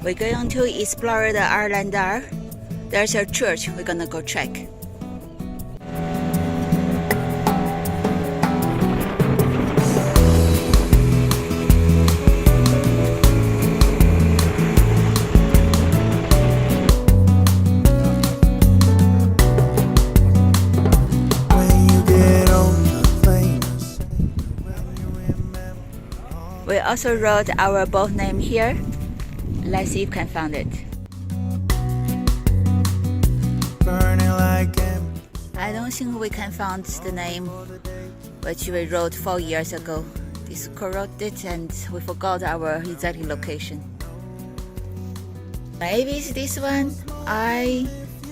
We're going to explore the island there. There's a church we're gonna go check. We also wrote our boat name here. Let's see if we can find it. I don't think we can find the name which we wrote 4 years ago. It's corrupted and we forgot our exact location. Maybe it's this one.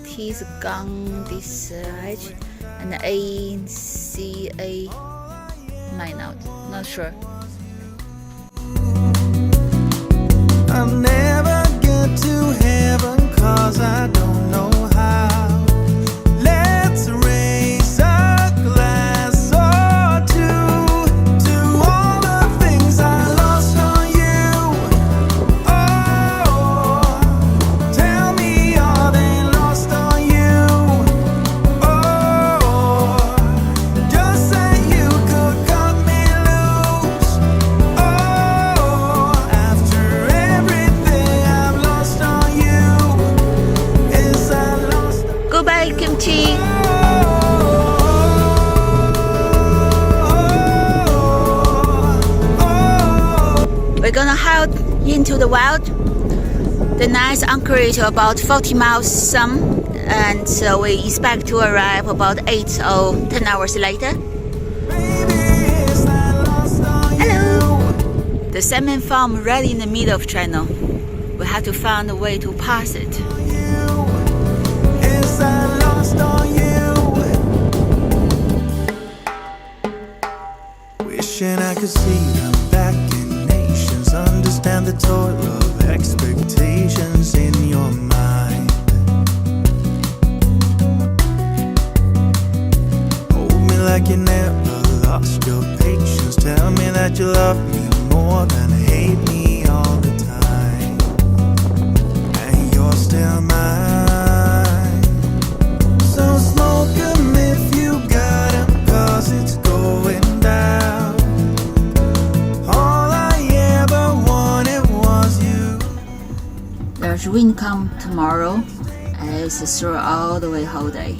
T is gone this side and A, C, A. Might not sure. I'll never get to heaven 'cause I don't know how. Let's raise a glass or two to all the things I lost on you. Oh, tell me, are they lost on you? Oh, just say you could cut me loose. Oh, after Goodbye, Quemchi. We're gonna head into the wild. The nice anchorage about 40 miles some, and so we expect to arrive about 8 or 10 hours later. Hello! The salmon farm right in the middle of channel. We have to find a way to pass it. Wishing I could see them back in nations, understand the toil of expectations in your mind. Hold me like you never lost your patience, tell me that you love me more than hate me all the time, and you're still mine. So smoke 'em if you got 'em, 'cause it's going down. All I ever wanted was you. There's wind come tomorrow. It's throughout the way whole day.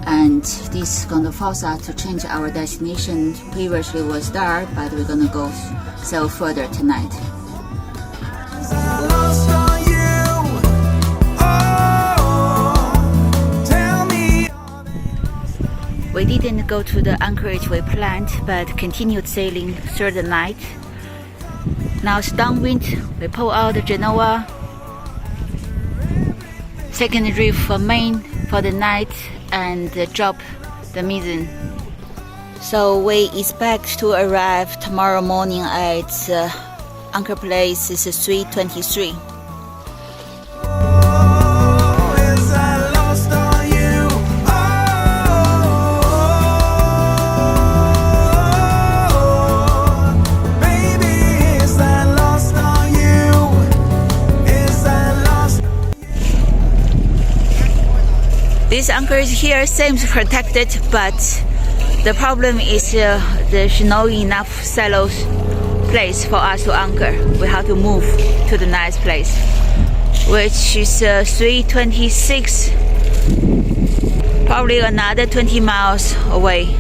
And this is gonna force us to change our destination. Previously was there, but we're gonna go sail further tonight. We didn't go to the anchorage we planned, but continued sailing through the night. Now it's downwind. We pull out the Genoa, second reef for main for the night, and drop the mizzen. So we expect to arrive tomorrow morning at anchor place is 3:23. This anchorage here seems protected, but the problem is there's no enough shallow place for us to anchor. We have to move to the nice place, which is 3:26, probably another 20 miles away.